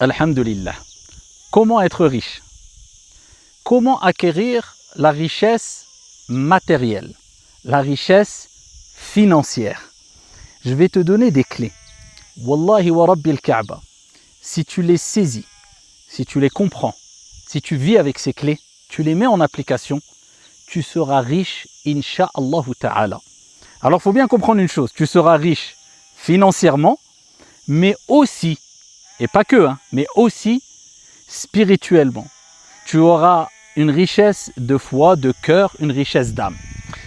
Alhamdulillah. Comment être riche? Comment acquérir la richesse matérielle, la richesse financière? Je vais te donner des clés. Wallahi wa Rabbil Kaaba. Si tu les saisis, si tu les comprends, si tu vis avec ces clés, tu les mets en application, tu seras riche, insha'Allah ta'ala. Alors, il faut bien comprendre une chose, tu seras riche financièrement, mais aussi, et pas que, mais aussi spirituellement. Tu auras une richesse de foi, de cœur, une richesse d'âme.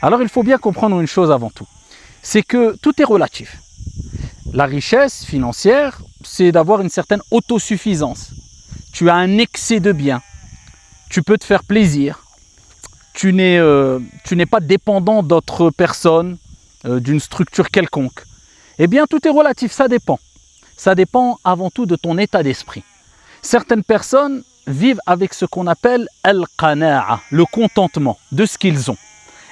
Alors, il faut bien comprendre une chose avant tout, c'est que tout est relatif. La richesse financière, c'est d'avoir une certaine autosuffisance. Tu as un excès de biens, tu peux te faire plaisir, tu n'es pas dépendant d'autres personnes, d'une structure quelconque. Eh bien, tout est relatif, ça dépend. Ça dépend avant tout de ton état d'esprit. Certaines personnes vivent avec ce qu'on appelle al-qana'a, le contentement de ce qu'ils ont.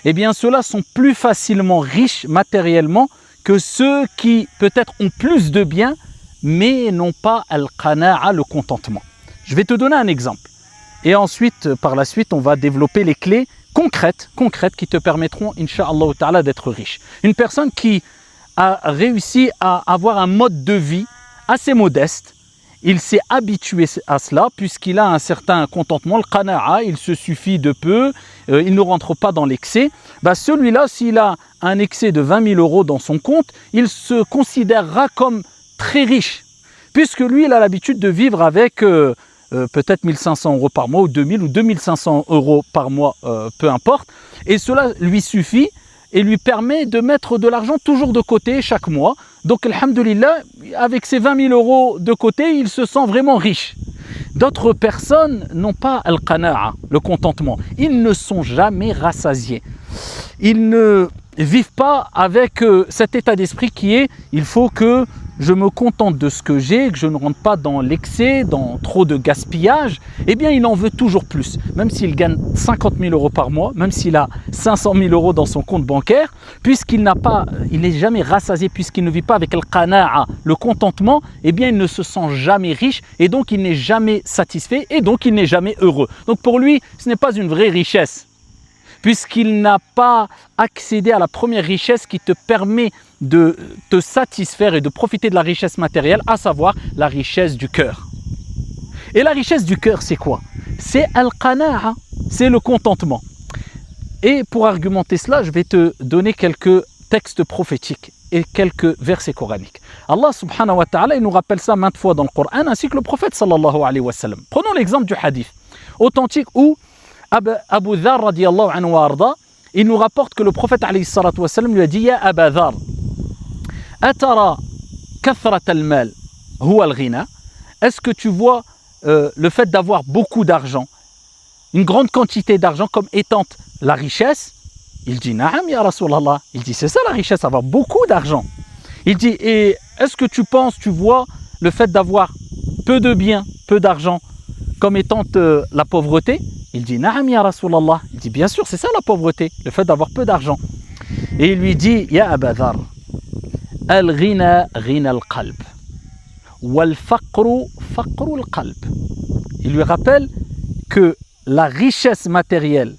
Eh bien, ceux-là sont plus facilement riches matériellement que ceux qui peut-être ont plus de biens, mais n'ont pas al-qana'a, le contentement. Je vais te donner un exemple. Et ensuite, par la suite, on va développer les clés concrètes qui te permettront, insha'Allah ta'ala, d'être riche. Une personne qui a réussi à avoir un mode de vie assez modeste, il s'est habitué à cela puisqu'il a un certain contentement, le qana'a, il se suffit de peu, il ne rentre pas dans l'excès. Celui-là, s'il a un excès de 20 000 euros dans son compte, il se considérera comme très riche puisque lui, il a l'habitude de vivre avec peut-être 1 500 euros par mois ou 2 000 ou 2 500 euros par mois, peu importe. Et cela lui suffit et lui permet de mettre de l'argent toujours de côté chaque mois. Donc, alhamdulillah, avec ces 20 000 euros de côté, il se sent vraiment riche. D'autres personnes n'ont pas al-qana'a, le contentement. Ils ne sont jamais rassasiés. Ils ne vivent pas avec cet état d'esprit qui est « il faut que je me contente de ce que j'ai, que je ne rentre pas dans l'excès, dans trop de gaspillage », eh bien il en veut toujours plus. Même s'il gagne 50 000 euros par mois, même s'il a 500 000 euros dans son compte bancaire, puisqu'il n'est jamais rassasié, puisqu'il ne vit pas avec le qana'a, le contentement, eh bien il ne se sent jamais riche et donc il n'est jamais satisfait et donc il n'est jamais heureux. Donc pour lui, ce n'est pas une vraie richesse, puisqu'il n'a pas accédé à la première richesse qui te permet de te satisfaire et de profiter de la richesse matérielle, à savoir la richesse du cœur. Et la richesse du cœur, c'est quoi? C'est al-qana'a, c'est le contentement. Et pour argumenter cela, je vais te donner quelques textes prophétiques et quelques versets coraniques. Allah subhanahu wa ta'ala, il nous rappelle ça maintes fois dans le Coran, ainsi que le prophète sallallahu alayhi wa sallam. Prenons l'exemple du hadith authentique où Abu Dhar radiyallahu anhu wa arda, il nous rapporte que le prophète alayhi salatu wa sallam lui a dit: Ya Aba Dhar, atara kathrat al-mal huwa al-ghina? Est-ce que tu vois le fait d'avoir beaucoup d'argent, une grande quantité d'argent comme étant la richesse? Il dit: Na'am ya Rasulallah. Il dit: c'est ça la richesse, avoir beaucoup d'argent. Il dit: et est-ce que tu vois le fait d'avoir peu de biens, peu d'argent comme étant la pauvreté? Il dit: Na'am ya Rasulallah. Il dit: bien sûr, c'est ça la pauvreté, le fait d'avoir peu d'argent. Et il lui dit: Ya Aba Dhar, al-ghina ghina al-qalb, wal-faqru faqru al-qalb. Il lui rappelle que la richesse matérielle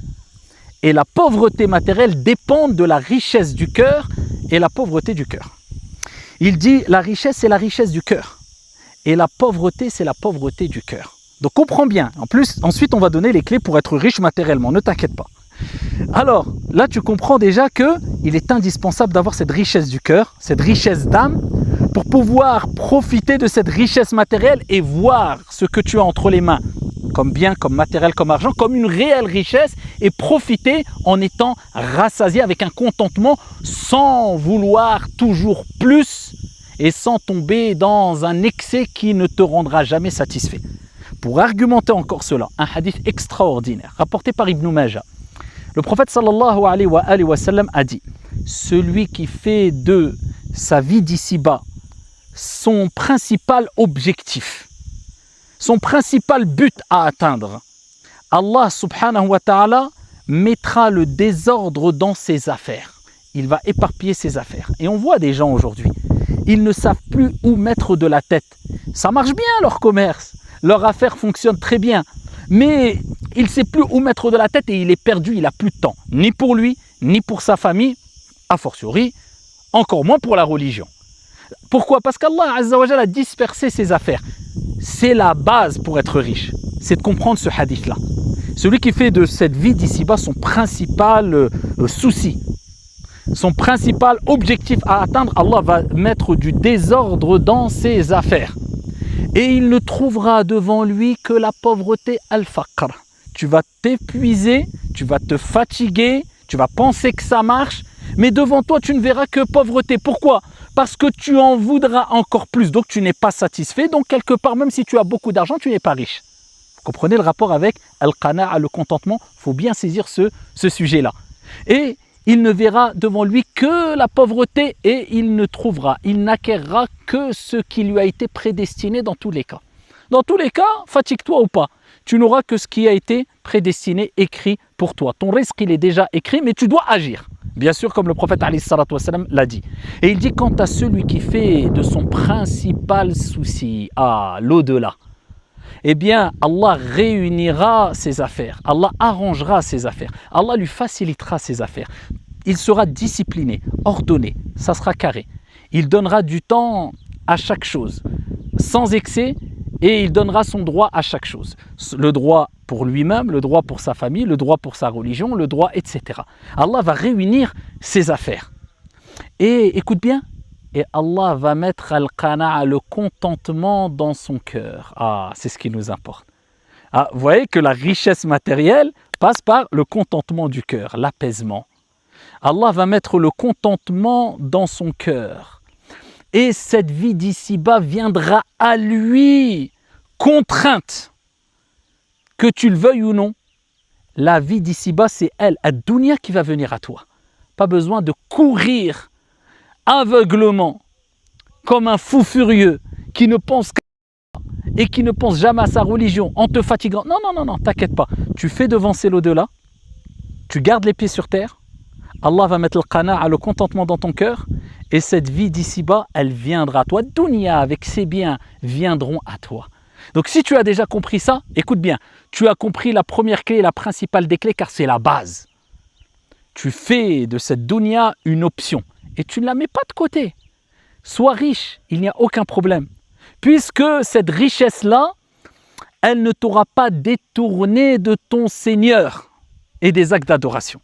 et la pauvreté matérielle dépendent de la richesse du cœur et la pauvreté du cœur. Il dit: la richesse, c'est la richesse du cœur et la pauvreté, c'est la pauvreté du cœur. Donc comprends bien, en plus, ensuite on va donner les clés pour être riche matériellement, ne t'inquiète pas. Alors, là tu comprends déjà qu'il est indispensable d'avoir cette richesse du cœur, cette richesse d'âme, pour pouvoir profiter de cette richesse matérielle et voir ce que tu as entre les mains, comme bien, comme matériel, comme argent, comme une réelle richesse, et profiter en étant rassasié avec un contentement sans vouloir toujours plus et sans tomber dans un excès qui ne te rendra jamais satisfait. Pour argumenter encore cela, un hadith extraordinaire rapporté par Ibn Majah. Le prophète sallallahu alayhi wa sallam a dit: celui qui fait de sa vie d'ici-bas son principal objectif, son principal but à atteindre, Allah subhanahu wa ta'ala mettra le désordre dans ses affaires. Il va éparpiller ses affaires. Et on voit des gens aujourd'hui, ils ne savent plus où mettre de la tête. Ça marche bien leur commerce, leur affaire fonctionne très bien, mais il ne sait plus où mettre de la tête et il est perdu, il n'a plus de temps, ni pour lui, ni pour sa famille, a fortiori, encore moins pour la religion. Pourquoi? Parce qu'Allah Azza wa Jalla a dispersé ses affaires. C'est la base pour être riche, c'est de comprendre ce hadith-là. Celui qui fait de cette vie d'ici-bas son principal souci, son principal objectif à atteindre, Allah va mettre du désordre dans ses affaires. Et il ne trouvera devant lui que la pauvreté al-faqr. Tu vas t'épuiser, tu vas te fatiguer, tu vas penser que ça marche, mais devant toi tu ne verras que pauvreté. Pourquoi? Parce que tu en voudras encore plus, donc tu n'es pas satisfait, donc quelque part même si tu as beaucoup d'argent, tu n'es pas riche. Vous comprenez le rapport avec al-qana'a, le contentement? Il faut bien saisir ce sujet-là. Et il ne verra devant lui que la pauvreté et il ne trouvera, il n'acquérera que ce qui lui a été prédestiné dans tous les cas. Dans tous les cas, fatigue-toi ou pas, tu n'auras que ce qui a été prédestiné, écrit pour toi. Ton risque, il est déjà écrit, mais tu dois agir. Bien sûr, comme le prophète alayhi salatu wassalam l'a dit. Et il dit, quant à celui qui fait de son principal souci à l'au-delà, eh bien, Allah réunira ses affaires, Allah arrangera ses affaires, Allah lui facilitera ses affaires. Il sera discipliné, ordonné, ça sera carré. Il donnera du temps à chaque chose, sans excès, et il donnera son droit à chaque chose. Le droit pour lui-même, le droit pour sa famille, le droit pour sa religion, le droit, etc. Allah va réunir ses affaires. Et écoute bien, et Allah va mettre al-qana'a, le contentement dans son cœur. Ah, c'est ce qui nous importe. Ah, vous voyez que la richesse matérielle passe par le contentement du cœur, l'apaisement. Allah va mettre le contentement dans son cœur. Et cette vie d'ici-bas viendra à lui, contrainte, que tu le veuilles ou non. La vie d'ici-bas, c'est elle, ad-dunya, qui va venir à toi. Pas besoin de courir aveuglement, comme un fou furieux, qui ne pense qu'à et qui ne pense jamais à sa religion, en te fatiguant. Non, non, non, non, t'inquiète pas. Tu fais devancer l'au-delà, tu gardes les pieds sur terre, Allah va mettre le qana'a, le contentement dans ton cœur, et cette vie d'ici-bas, elle viendra à toi. Dunya, avec ses biens, viendront à toi. Donc si tu as déjà compris ça, écoute bien, tu as compris la première clé, la principale des clés, car c'est la base. Tu fais de cette dunya une option, et tu ne la mets pas de côté. Sois riche, il n'y a aucun problème. Puisque cette richesse-là, elle ne t'aura pas détourné de ton Seigneur et des actes d'adoration.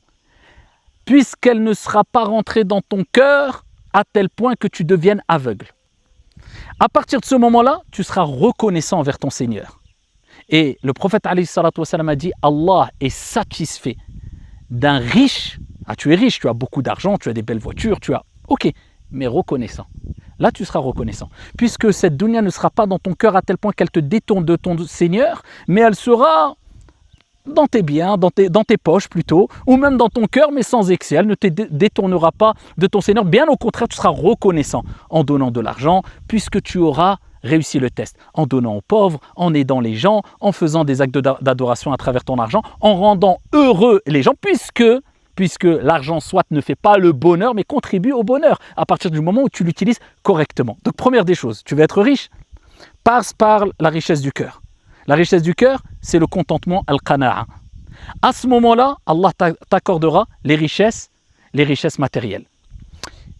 Puisqu'elle ne sera pas rentrée dans ton cœur à tel point que tu deviennes aveugle. À partir de ce moment-là, tu seras reconnaissant envers ton Seigneur. Et le prophète alayhi salatu wassalam a dit, Allah est satisfait d'un riche. Ah, tu es riche, tu as beaucoup d'argent, tu as des belles voitures, tu as... Ok, mais reconnaissant. Là, tu seras reconnaissant. Puisque cette dunya ne sera pas dans ton cœur à tel point qu'elle te détourne de ton Seigneur, mais elle sera dans tes biens, dans tes poches plutôt, ou même dans ton cœur, mais sans excès. Elle ne te détournera pas de ton Seigneur. Bien au contraire, tu seras reconnaissant en donnant de l'argent, puisque tu auras réussi le test. En donnant aux pauvres, en aidant les gens, en faisant des actes d'adoration à travers ton argent, en rendant heureux les gens, puisque l'argent soit ne fait pas le bonheur, mais contribue au bonheur à partir du moment où tu l'utilises correctement. Donc première des choses, tu veux être riche, passe par la richesse du cœur. La richesse du cœur, c'est le contentement al-qana'a. À ce moment-là, Allah t'accordera les richesses matérielles.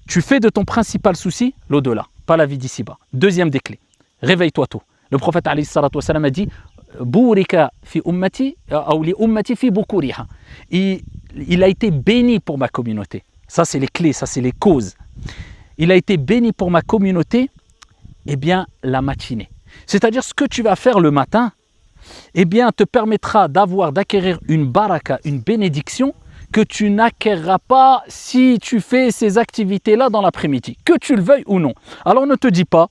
Tu fais de ton principal souci l'au-delà, pas la vie d'ici-bas. Deuxième des clés, réveille-toi tôt. Le prophète alayhi salatu wassalam a dit Bourika fi ummati ou li ummati fi bukuriha. Il a été béni pour ma communauté. Ça, c'est les clés, ça, c'est les causes. Il a été béni pour ma communauté, eh bien, la matinée. C'est-à-dire, ce que tu vas faire le matin, eh bien, te permettra d'acquérir une baraka, une bénédiction, que tu n'acquerras pas si tu fais ces activités-là dans l'après-midi, que tu le veuilles ou non. Alors, ne te dis pas,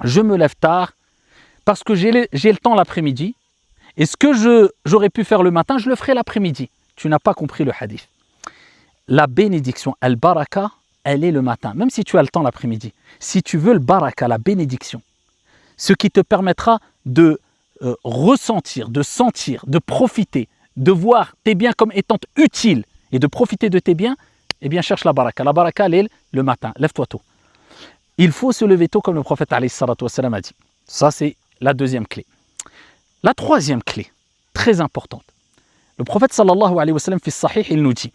je me lève tard, parce que j'ai le temps l'après-midi, et ce que j'aurais pu faire le matin, je le ferai l'après-midi. Tu n'as pas compris le hadith. La bénédiction, al-baraka, elle est le matin, même si tu as le temps l'après-midi. Si tu veux le baraka, la bénédiction, ce qui te permettra de ressentir, de sentir, de profiter, de voir tes biens comme étant utiles et de profiter de tes biens, eh bien cherche la baraka. La baraka, elle est le matin, lève-toi tôt. Il faut se lever tôt comme le prophète alayhi salatu wassalam a dit. Ça, c'est la deuxième clé. La troisième clé, très importante. Le prophète sallallahu alayhi wa sallam fi sahih, il nous dit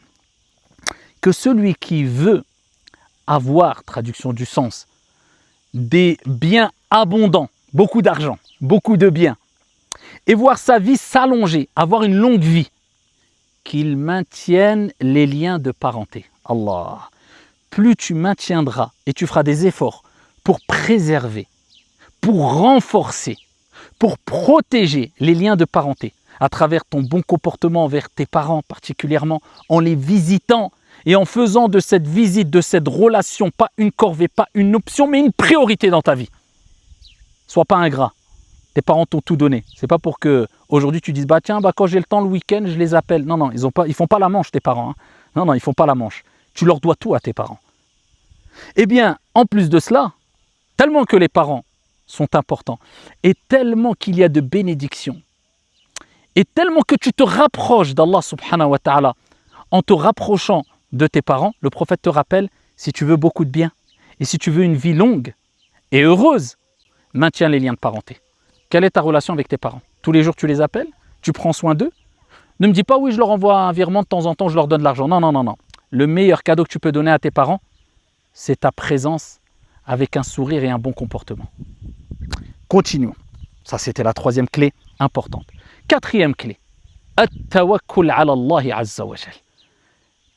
que celui qui veut avoir, traduction du sens, des biens abondants, beaucoup d'argent, beaucoup de biens, et voir sa vie s'allonger, avoir une longue vie, qu'il maintienne les liens de parenté. Allah, plus tu maintiendras et tu feras des efforts pour préserver, pour renforcer, pour protéger les liens de parenté, à travers ton bon comportement envers tes parents particulièrement, en les visitant et en faisant de cette visite, de cette relation, pas une corvée, pas une option, mais une priorité dans ta vie. Sois pas ingrat. Tes parents t'ont tout donné. C'est pas pour que aujourd'hui tu dises quand j'ai le temps le week-end, je les appelle. Non, ils font pas la manche tes parents. Hein. Non, ils font pas la manche. Tu leur dois tout à tes parents. Eh bien, en plus de cela, tellement que les parents sont importants et tellement qu'il y a de bénédictions et tellement que tu te rapproches d'Allah subhanahu wa ta'ala en te rapprochant de tes parents, le prophète te rappelle, si tu veux beaucoup de bien et si tu veux une vie longue et heureuse, maintiens les liens de parenté. Quelle est ta relation avec tes parents? Tous les jours tu les appelles? Tu prends soin d'eux? Ne me dis pas oui, je leur envoie un virement de temps en temps, je leur donne de l'argent. Non. Le meilleur cadeau que tu peux donner à tes parents, c'est ta présence avec un sourire et un bon comportement. Continuons. Ça, c'était la troisième clé importante. Quatrième clé. At-tawakkul ala Allah azza wa jal.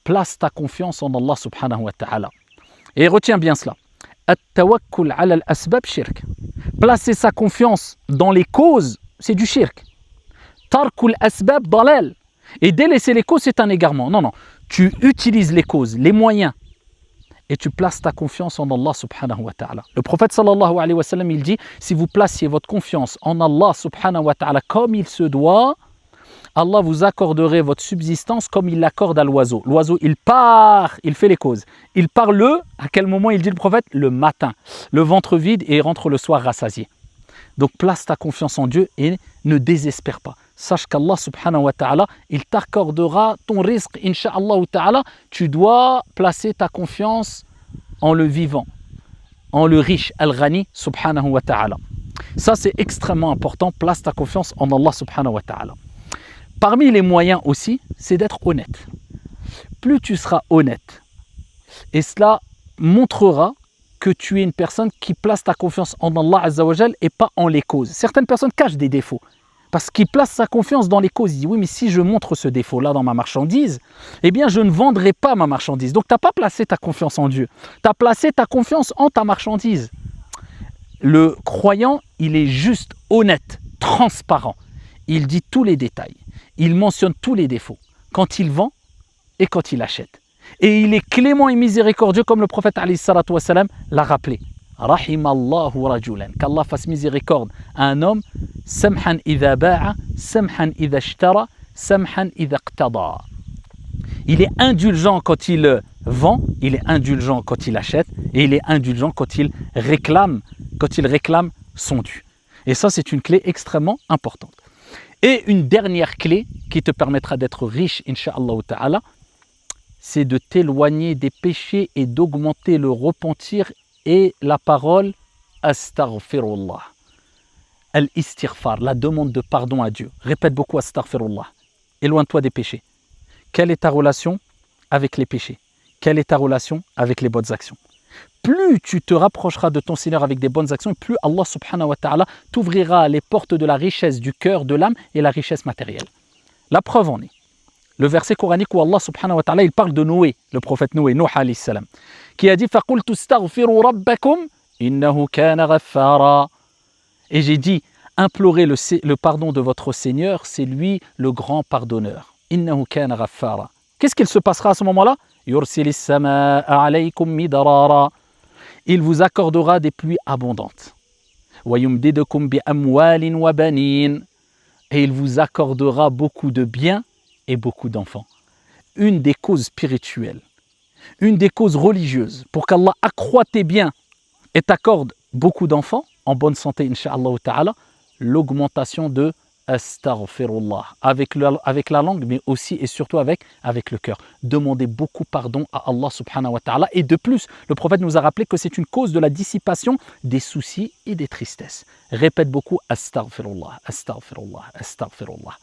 Place ta confiance en Allah subhanahu wa ta'ala. Et retiens bien cela. At-tawakkul ala al-asbab shirk. Placer sa confiance dans les causes, c'est du shirk. Tarkul asbab dalal. Et délaisser les causes, c'est un égarement. Non. Tu utilises les causes, les moyens, et tu places ta confiance en Allah subhanahu wa ta'ala. Le prophète sallallahu alayhi wa sallam, il dit, si vous placiez votre confiance en Allah subhanahu wa ta'ala comme il se doit, Allah vous accorderait votre subsistance comme il l'accorde à l'oiseau. L'oiseau, il part, il fait les causes. Il part à quel moment il dit le prophète? Le matin. Le ventre vide et il rentre le soir rassasié. Donc place ta confiance en Dieu et ne désespère pas. Sache qu'Allah subhanahu wa ta'ala, il t'accordera ton risque, insha'Allah ta'ala. Tu dois placer ta confiance en le vivant, en le riche, al-ghani subhanahu wa ta'ala. Ça, c'est extrêmement important. Place ta confiance en Allah subhanahu wa ta'ala. Parmi les moyens aussi, c'est d'être honnête. Plus tu seras honnête, et cela montrera que tu es une personne qui place ta confiance en Allah azza wa jal et pas en les causes. Certaines personnes cachent des défauts parce qu'ils placent sa confiance dans les causes. Ils disent oui, mais si je montre ce défaut-là dans ma marchandise, eh bien je ne vendrai pas ma marchandise. Donc tu n'as pas placé ta confiance en Dieu. Tu as placé ta confiance en ta marchandise. Le croyant, il est juste honnête, transparent. Il dit tous les détails. Il mentionne tous les défauts quand il vend et quand il achète. Et il est clément et miséricordieux comme le prophète alayhi salatu wassalam l'a rappelé. Rahimallahu rajulan. Qu'Allah fasse miséricorde à un homme. Samhan idha ba'a, samhan idha ishtara, samhan idha iqtada. Il est indulgent quand il vend, il est indulgent quand il achète et il est indulgent quand il réclame son dû. Et ça, c'est une clé extrêmement importante. Et une dernière clé qui te permettra d'être riche, insha'Allah ta'ala, c'est de t'éloigner des péchés et d'augmenter le repentir et la parole astaghfirullah. Al-istighfar, la demande de pardon à Dieu. Répète beaucoup astaghfirullah. Éloigne-toi des péchés. Quelle est ta relation avec les péchés? Quelle est ta relation avec les bonnes actions? Plus tu te rapprocheras de ton Seigneur avec des bonnes actions, plus Allah subhanahu wa ta'ala t'ouvrira les portes de la richesse du cœur, de l'âme et la richesse matérielle. La preuve en est le verset coranique où Allah subhanahu wa ta'ala il parle de Noé, le prophète Noé, Nuh alayhi salam, qui a dit فَقُلْتُ اسْتَغْفِرُوا رَبَّكُمْ إِنَّهُ كَانَ غَفَّارًا. Et j'ai dit, implorez le pardon de votre Seigneur, c'est lui le grand pardonneur. إِنَّهُ كَانَ غَفَّارًا. Qu'est-ce qu'il se passera à ce moment-là? يُرْسِلِ السَّمَاءَ عَلَيْكُمْ مِدْرَارًا. Il vous accordera des pluies abondantes. وَيُمْدِدُكُمْ بِأَمْوَالٍ وَبَنِينَ. Et il vous accordera beaucoup de biens et beaucoup d'enfants. Une des causes spirituelles, une des causes religieuses pour qu'Allah accroît tes biens et t'accorde beaucoup d'enfants en bonne santé, insha'Allah ta'ala, l'augmentation de Astaghfirullah. Avec la langue, mais aussi et surtout avec le cœur. Demandez beaucoup pardon à Allah subhanahu wa ta'ala. Et de plus, le prophète nous a rappelé que c'est une cause de la dissipation des soucis et des tristesses. Répète beaucoup Astaghfirullah, Astaghfirullah, Astaghfirullah.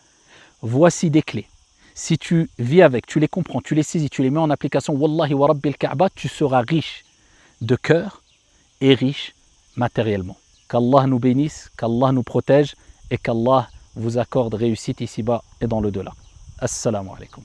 Voici des clés. Si tu vis avec, tu les comprends, tu les saisis, tu les mets en application, Wallahi wa Rabbil Kaaba, tu seras riche de cœur et riche matériellement. Qu'Allah nous bénisse, qu'Allah nous protège et qu'Allah vous accorde réussite ici-bas et dans le delà. Assalamu alaikum.